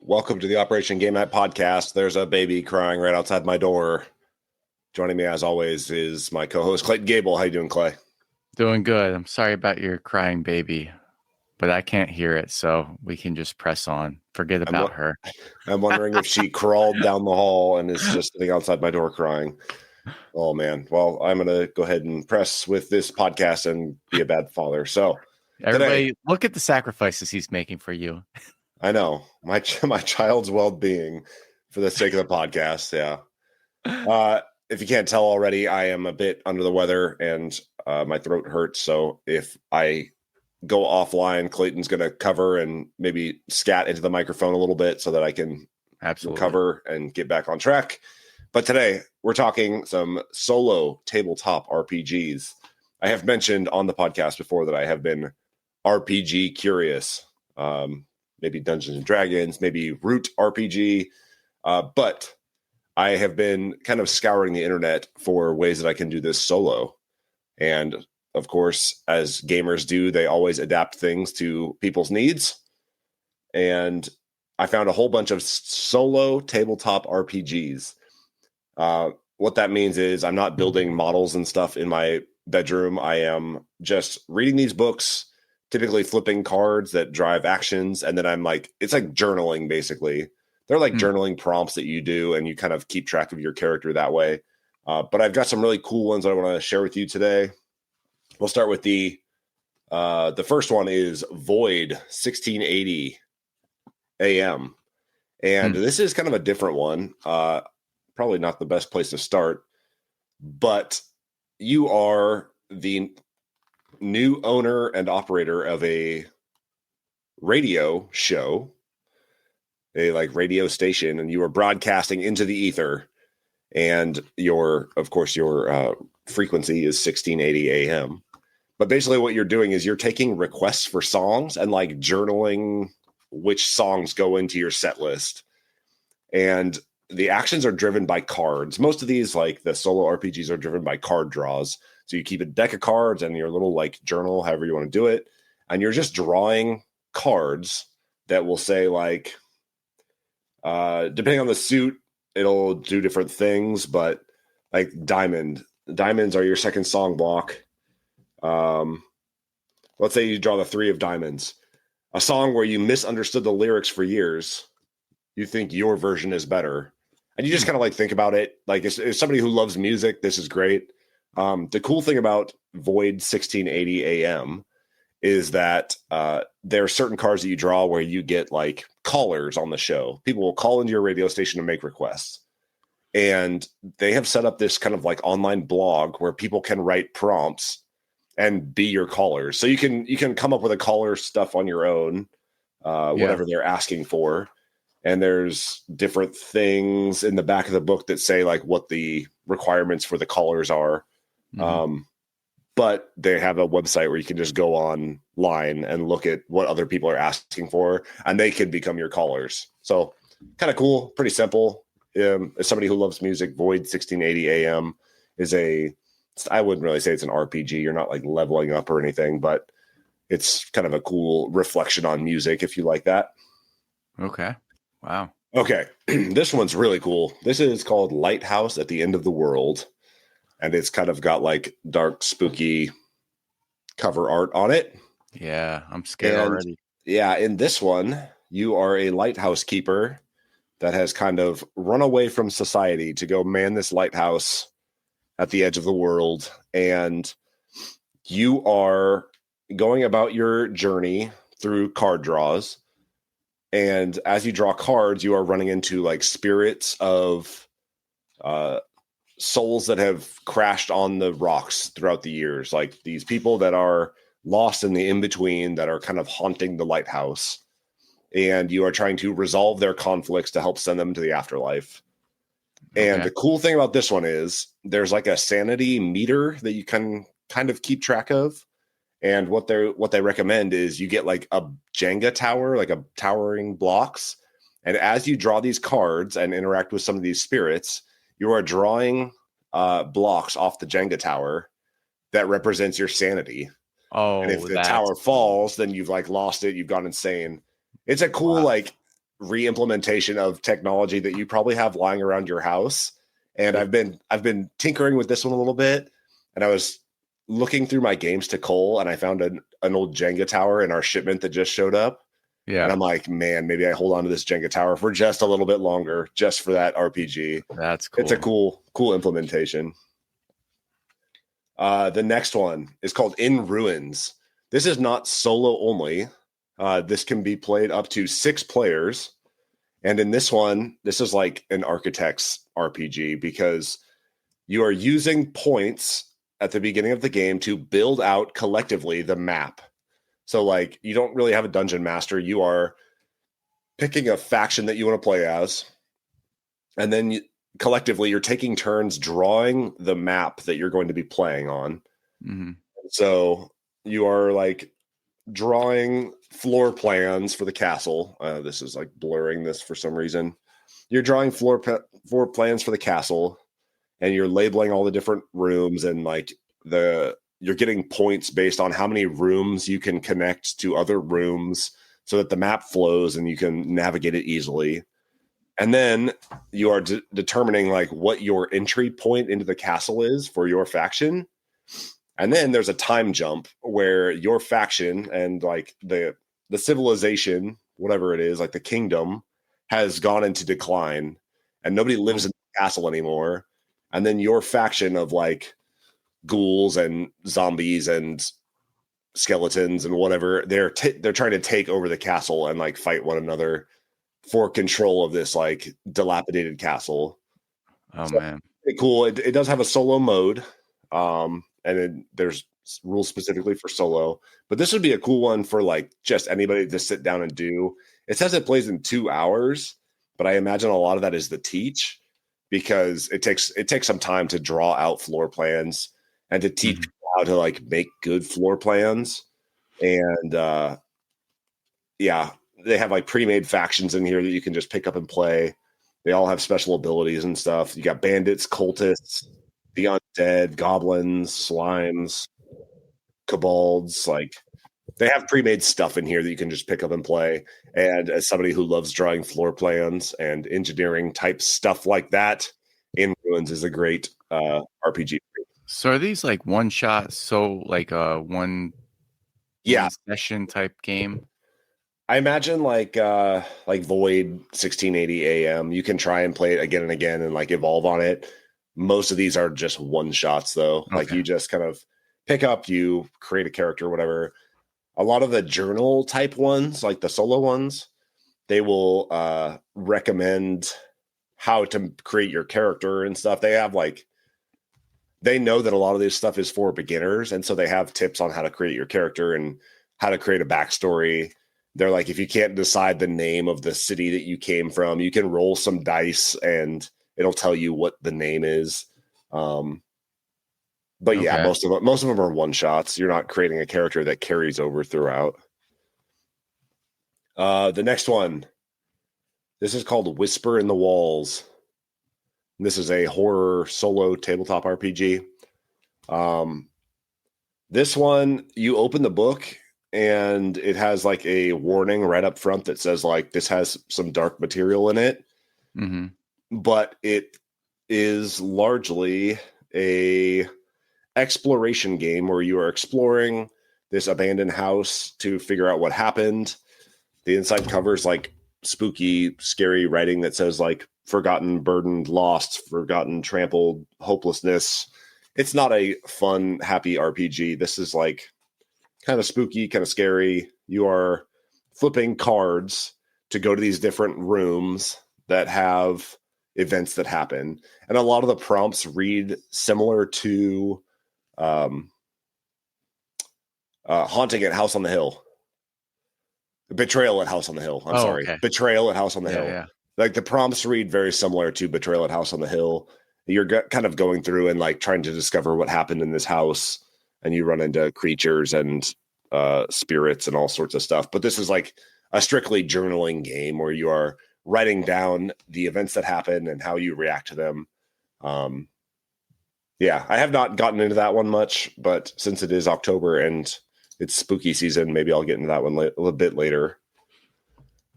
Welcome to the Operation Game Night podcast. There's a baby crying right outside my door. Joining me, as always, is my co-host Clayton Gable. How you doing, Clay? Doing good. I'm sorry about your crying baby, but I can't hear it, so we can just press on. Forget about her. I'm wondering if she crawled down the hall and is just sitting outside my door crying. Oh, man. Well, I'm going to go ahead and press with this podcast and be a bad father. So Everybody, today, look at the sacrifices he's making for you. I know, my child's well-being for the sake of the podcast, yeah. If you can't tell already, I am a bit under the weather and my throat hurts. So if I go offline, Clayton's going to cover and maybe scat into the microphone a little bit so that I can recover and get back on track. But today we're talking some solo tabletop RPGs. I have mentioned on the podcast before that I have been RPG curious, maybe Dungeons and Dragons, maybe Root RPG, but I have been kind of scouring the internet for ways that I can do this solo. And of course, as gamers do, they always adapt things to people's needs. And I found a whole bunch of solo tabletop RPGs. What that means is I'm not building models and stuff in my bedroom. I am just reading these books, typically flipping cards that drive actions. And then I'm like, it's like journaling, basically. They're like journaling prompts that you do, and you kind of keep track of your character that way. But I've got some really cool ones that I want to share with you today. We'll start with the first one is Void 1680 AM. And this is kind of a different one. Probably not the best place to start, but you are the new owner and operator of a radio show, a radio station, and you are broadcasting into the ether, and your frequency is 1680 AM. But basically what you're doing is you're taking requests for songs and journaling which songs go into your set list. And the actions are driven by cards. Most of these, like the solo RPGs, are driven by card draws. So you keep a deck of cards and your little journal, however you want to do it, and you're just drawing cards that will say depending on the suit, it'll do different things, but diamonds are your second song block. Let's say you draw the 3 of diamonds, a song where you misunderstood the lyrics for years. You think your version is better, and you just kind of think about it. As somebody who loves music, this is great. The cool thing about Void 1680 AM is that there are certain cards that you draw where you get callers on the show. People will call into your radio station to make requests. And they have set up this kind of online blog where people can write prompts and be your callers. So you can come up with a caller stuff on your own, whatever they're asking for. And there's different things in the back of the book that say what the requirements for the callers are. But they have a website where you can just go online and look at what other people are asking for, and they can become your callers. So kind of cool, pretty simple. As somebody who loves music, Void 1680 AM is I wouldn't really say it's an RPG. You're not leveling up or anything, but it's kind of a cool reflection on music if you like that. Okay. Wow. Okay. This one's really cool. This is called Lighthouse at the End of the World. And it's kind of got dark, spooky cover art on it. Yeah, I'm scared already. Yeah, in this one, you are a lighthouse keeper that has kind of run away from society to go man this lighthouse at the edge of the world. And you are going about your journey through card draws. And as you draw cards, you are running into spirits of souls that have crashed on the rocks throughout the years, these people that are lost in the in-between that are kind of haunting the lighthouse, and you are trying to resolve their conflicts to help send them to the afterlife. Okay. And the cool thing about this one is there's a sanity meter that you can kind of keep track of. And what they recommend is you get a Jenga tower, a towering blocks. And as you draw these cards and interact with some of these spirits, you are drawing blocks off the Jenga tower that represents your sanity. Oh, and if the tower falls, then you've lost it. You've gone insane. It's a cool re-implementation of technology that you probably have lying around your house. And I've been tinkering with this one a little bit, and I was looking through my games to Cole, and I found an old Jenga tower in our shipment that just showed up. Yeah. And I'm like, man, maybe I hold on to this Jenga tower for just a little bit longer, just for that RPG. That's cool. It's a cool implementation. The next one is called In Ruins. This is not solo only. This can be played up to 6 players. And in this one, this is like an architect's RPG because you are using points at the beginning of the game to build out collectively the map. So like you don't really have a dungeon master. You are picking a faction that you want to play as. And then collectively you're taking turns drawing the map that you're going to be playing on. Mm-hmm. So you are like drawing floor plans for the castle. This is like blurring this for some reason. You're drawing floor plans for the castle, and you're labeling all the different rooms, and like you're getting points based on how many rooms you can connect to other rooms so that the map flows and you can navigate it easily. And then you are determining like what your entry point into the castle is for your faction. And then there's a time jump where your faction and like the civilization, whatever it is, like the kingdom, has gone into decline and nobody lives in the castle anymore. And then your faction of like ghouls and zombies and skeletons and whatever, they're trying to take over the castle and like fight one another for control of this like dilapidated castle. Oh, so, man. Pretty cool. It does have a solo mode. And there's rules specifically for solo, but this would be a cool one for like just anybody to sit down and do. It says it plays in 2 hours, but I imagine a lot of that is the teach, because it takes some time to draw out floor plans and to teach people how to like make good floor plans. And they have like pre-made factions in here that you can just pick up and play. They all have special abilities and stuff. You got bandits, cultists, the undead, goblins, slimes, kobolds. Like they have pre-made stuff in here that you can just pick up and play. And as somebody who loves drawing floor plans and engineering type stuff like that, In Ruins is a great RPG. So are these like one shot? So like a one session type game? I imagine like Void 1680 AM. You can try and play it again and again and like evolve on it. Most of these are just one shots though. Okay. Like you just kind of pick up, you create a character, whatever. A lot of the journal type ones, like the solo ones, they will recommend how to create your character and stuff. They have like, they know that a lot of this stuff is for beginners. And so they have tips on how to create your character and how to create a backstory. They're like, if you can't decide the name of the city that you came from, you can roll some dice and it'll tell you what the name is. But yeah, most of them are one shots. You're not creating a character that carries over throughout. The next one, this is called Whisper in the Walls. This is a horror solo tabletop RPG. This one, you open the book and it has like a warning right up front that says like this has some dark material in it. Mm-hmm. But it is largely a exploration game where you are exploring this abandoned house to figure out what happened. The inside covers like spooky, scary writing that says like forgotten, burdened, lost, forgotten, trampled, hopelessness. It's not a fun, happy RPG. This is like kind of spooky, kind of scary. You are flipping cards to go to these different rooms that have events that happen. And a lot of the prompts read similar to Haunting at House on the Hill. Betrayal at House on the Hill. I'm sorry. Okay. Betrayal at House on the Hill. Yeah. Like the prompts read very similar to Betrayal at House on the Hill. You're kind of going through and like trying to discover what happened in this house, and you run into creatures and spirits and all sorts of stuff. But this is like a strictly journaling game where you are writing down the events that happen and how you react to them. Yeah, I have not gotten into that one much, but since it is October and it's spooky season, maybe I'll get into that one a little bit later.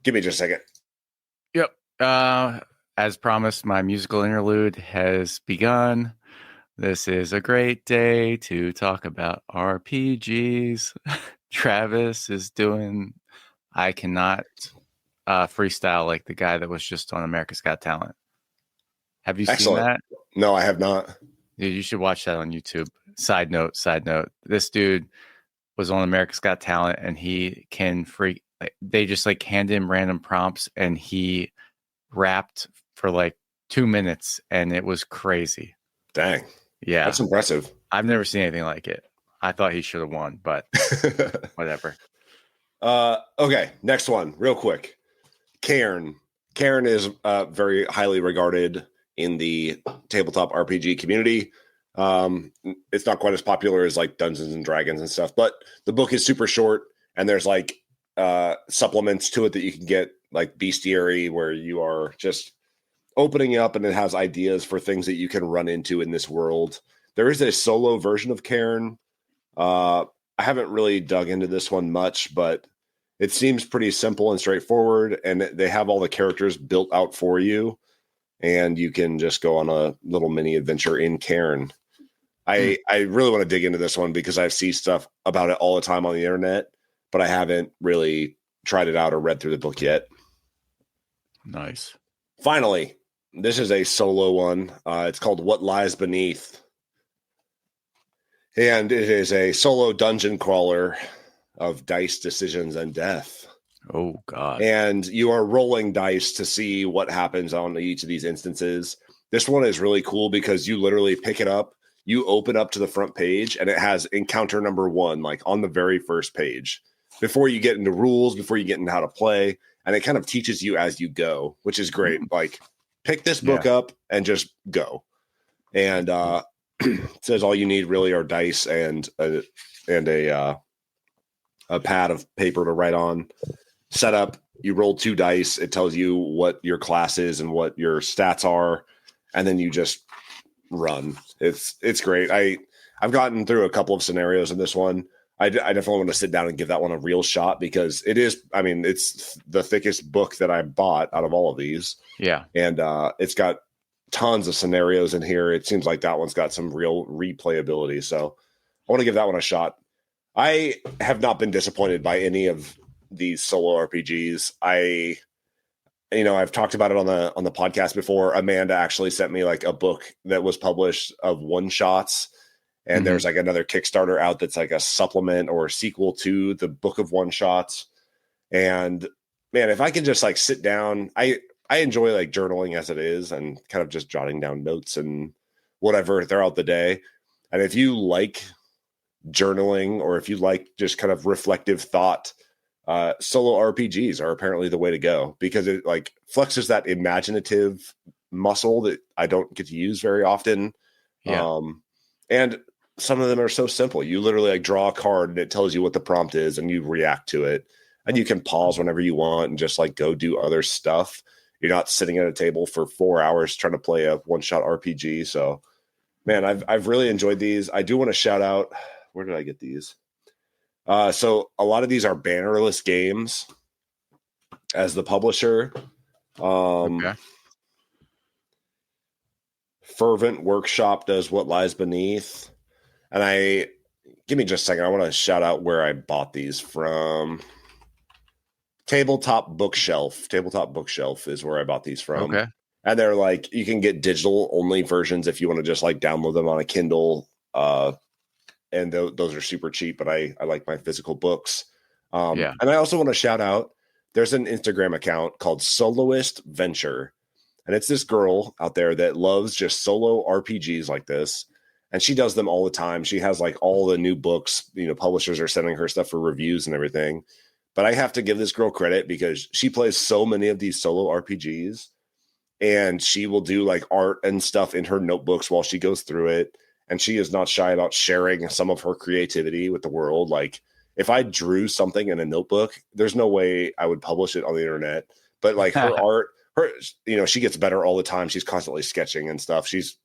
Give me just a second. Yep. As promised, my musical interlude has begun. This is a great day to talk about RPGs. Travis is doing. I cannot freestyle like the guy that was just on America's Got Talent. Have you seen Excellent. that? No, I have not. Dude, you should watch that on YouTube. Side note. This dude was on America's Got Talent, and he can freak. Like, they just like hand him random prompts, and he rapped for like 2 minutes, and it was crazy. Dang. Yeah, that's impressive. I've never seen anything like it. I thought he should have won, but whatever. Okay, next one, real quick. Cairn. Cairn is very highly regarded in the tabletop RPG community. It's not quite as popular as like Dungeons and Dragons and stuff, but the book is super short, and there's like supplements to it that you can get, like Bestiary, where you are just opening up, and it has ideas for things that you can run into in this world. There is a solo version of Cairn. I haven't really dug into this one much, but it seems pretty simple and straightforward, and they have all the characters built out for you, and you can just go on a little mini adventure in Cairn. I really want to dig into this one because I see stuff about it all the time on the internet, but I haven't really tried it out or read through the book yet. Nice. Finally, this is a solo one. It's called What Lies Beneath. And it is a solo dungeon crawler of dice, decisions, and death. Oh, God. And you are rolling dice to see what happens on each of these instances. This one is really cool because you literally pick it up, you open up to the front page, and it has encounter number 1, like on the very first page, before you get into rules, before you get into how to play. And it kind of teaches you as you go, which is great. Like, pick this book up and just go. And it says all you need really are dice and a pad of paper to write on. Set up, you roll 2 dice. It tells you what your class is and what your stats are, and then you just run. It's great. I've gotten through a couple of scenarios in this one. I definitely want to sit down and give that one a real shot because it is. I mean, it's the thickest book that I bought out of all of these. Yeah, and it's got tons of scenarios in here. It seems like that one's got some real replayability. So I want to give that one a shot. I have not been disappointed by any of these solo RPGs. I've talked about it on the podcast before. Amanda actually sent me like a book that was published of one shots, and there's like another Kickstarter out that's like a supplement or a sequel to the book of one shots. And man, if I can just like sit down, I enjoy like journaling as it is and kind of just jotting down notes and whatever throughout the day. And if you like journaling, or if you like just kind of reflective thought, solo RPGs are apparently the way to go because it like flexes that imaginative muscle that I don't get to use very often. Yeah. And some of them are so simple. You literally like draw a card and it tells you what the prompt is and you react to it, and you can pause whenever you want and just like go do other stuff. You're not sitting at a table for 4 hours trying to play a one-shot RPG. So man, I've really enjoyed these. I do want to shout out, where did I get these? So a lot of these are bannerless games as the publisher. Okay. Fervent Workshop does What Lies Beneath. And give me just a second. I want to shout out where I bought these from. Tabletop Bookshelf. Tabletop Bookshelf is where I bought these from. Okay. And they're like, you can get digital only versions if you want to just like download them on a Kindle. And those are super cheap, but I like my physical books. And I also want to shout out, there's an Instagram account called Soloist Venture. And it's this girl out there that loves just solo RPGs like this. And she does them all the time. She has like all the new books, publishers are sending her stuff for reviews and everything. But I have to give this girl credit because she plays so many of these solo RPGs, and she will do like art and stuff in her notebooks while she goes through it. And she is not shy about sharing some of her creativity with the world. Like if I drew something in a notebook, there's no way I would publish it on the internet. But like her art, she gets better all the time. She's constantly sketching and stuff. She's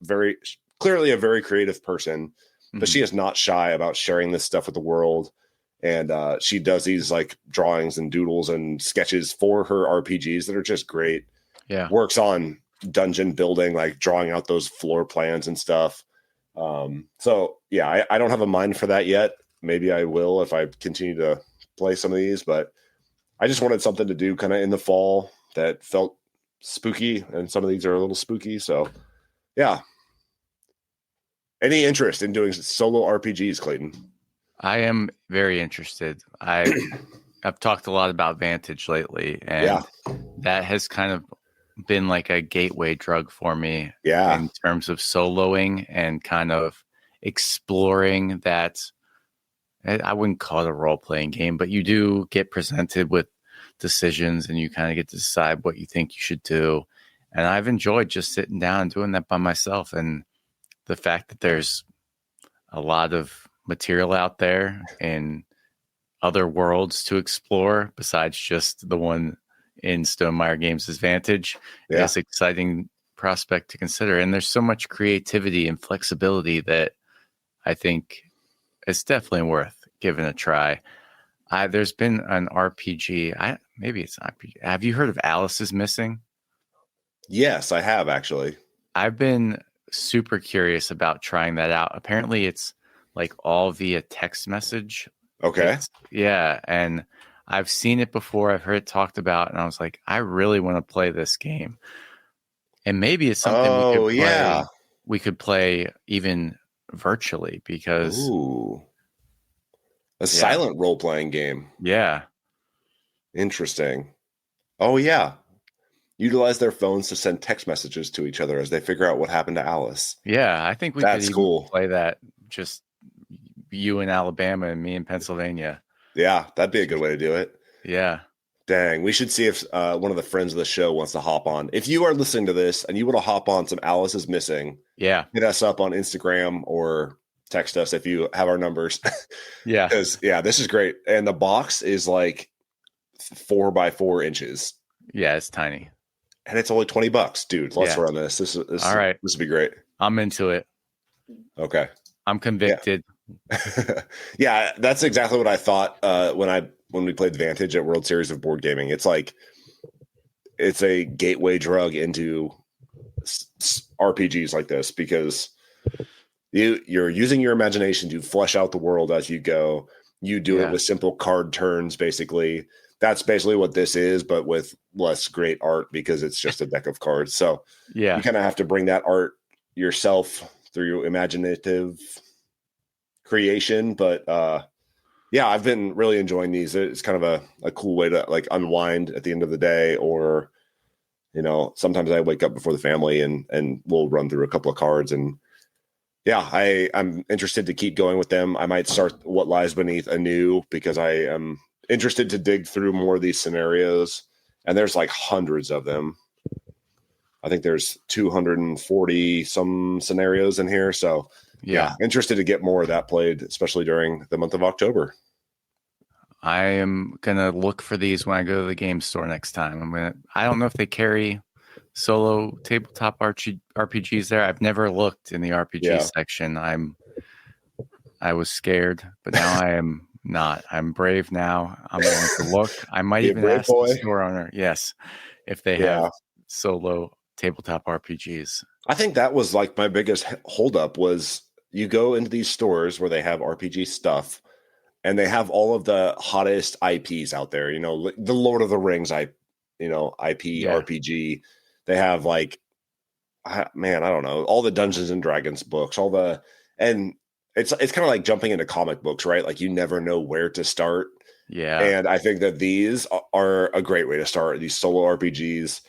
clearly a very creative person, but she is not shy about sharing this stuff with the world. And she does these like drawings and doodles and sketches for her RPGs that are just great. Yeah. works on dungeon building, like drawing out those floor plans and stuff. So yeah, I don't have a mind for that yet. Maybe I will if I continue to play some of these, but I just wanted something to do kind of in the fall that felt spooky, and some of these are a little spooky. So yeah. Any interest in doing solo RPGs, Clayton? I am very interested. I've talked a lot about Vantage lately, and that has kind of been like a gateway drug for me in terms of soloing and kind of exploring that. I wouldn't call it a role-playing game, but you do get presented with decisions and you kind of get to decide what you think you should do. And I've enjoyed just sitting down and doing that by myself. And the fact that there's a lot of material out there in other worlds to explore besides just the one in Stonemaier Games' Vantage is exciting prospect to consider. And there's so much creativity and flexibility that I think it's definitely worth giving a try. There's been an RPG. Maybe it's an RPG. Have you heard of Alice is Missing? Yes, I have actually. I've been super curious about trying that out. Apparently, it's like all via text message. Okay. Yeah, and I've seen it before. I've heard it talked about, and I was like, I really want to play this game. And maybe it's something we could play even virtually because silent role-playing game. Yeah. Interesting. Oh yeah. Utilize their phones to send text messages to each other as they figure out what happened to Alice. Yeah, I think we could even play that, just you in Alabama and me in Pennsylvania. Yeah, that'd be a good way to do it. Yeah. Dang, we should see if one of the friends of the show wants to hop on. If you are listening to this and you want to hop on some Alice is Missing, hit us up on Instagram or text us if you have our numbers. Yeah. Because, this is great. And the box is like 4 by 4 inches. Yeah, it's tiny. And it's only $20, dude. Let's run this. This all right. This would be great. I'm into it. Okay. I'm convicted. Yeah, that's exactly what I thought when we played Vantage at World Series of Board Gaming. It's like it's a gateway drug into RPGs like this because you're using your imagination to flesh out the world as you go. You do it with simple card turns, basically. That's basically what this is, but with less great art because it's just a deck of cards. So you kind of have to bring that art yourself through imaginative creation. But I've been really enjoying these. It's kind of a cool way to like unwind at the end of the day, or sometimes I wake up before the family and we'll run through a couple of cards. And I'm interested to keep going with them. I might start What Lies Beneath anew because I am interested to dig through more of these scenarios, and there's like hundreds of them. I think there's 240 some scenarios in here. So interested to get more of that played, especially during the month of October. I am going to look for these when I go to the game store next time. I don't know if they carry solo tabletop RPGs there. I've never looked in the RPG section. I was scared, but now I am not. I'm brave now. I'm going to look. I might even ask the store owner, if they have solo tabletop RPGs. I think that was like my biggest holdup was you go into these stores where they have RPG stuff and they have all of the hottest IPs out there, the Lord of the Rings IP RPG. They have like, I don't know, all the Dungeons and Dragons books, and it's kind of like jumping into comic books, right? Like you never know where to start. Yeah. And I think that these are a great way to start. These solo RPGs,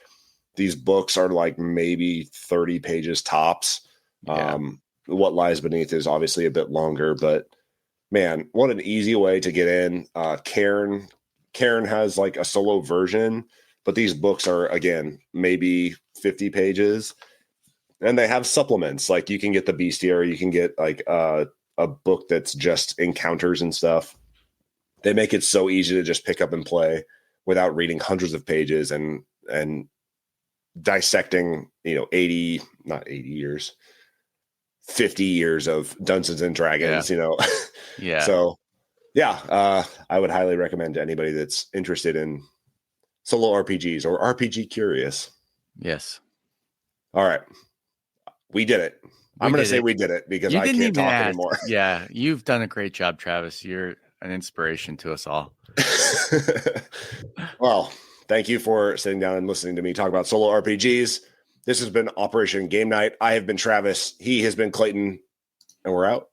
these books are like maybe 30 pages tops. Yeah. What Lies Beneath is obviously a bit longer, but man, what an easy way to get in. Cairn has like a solo version, but these books are, again, maybe 50 pages. And they have supplements. Like you can get the bestiary, you can get like a book that's just encounters and stuff. They make it so easy to just pick up and play without reading hundreds of pages and dissecting, 50 years of Dungeons and Dragons, Yeah. So I would highly recommend to anybody that's interested in solo RPGs or RPG curious. Yes. All right. We did it. I'm going to say we did it because You I didn't can't even talk ask. anymore. Yeah, you've done a great job, Travis. You're an inspiration to us all. Well, thank you for sitting down and listening to me talk about solo RPGs. This has been Operation Game Night. I have been Travis. He has been Clayton. And we're out.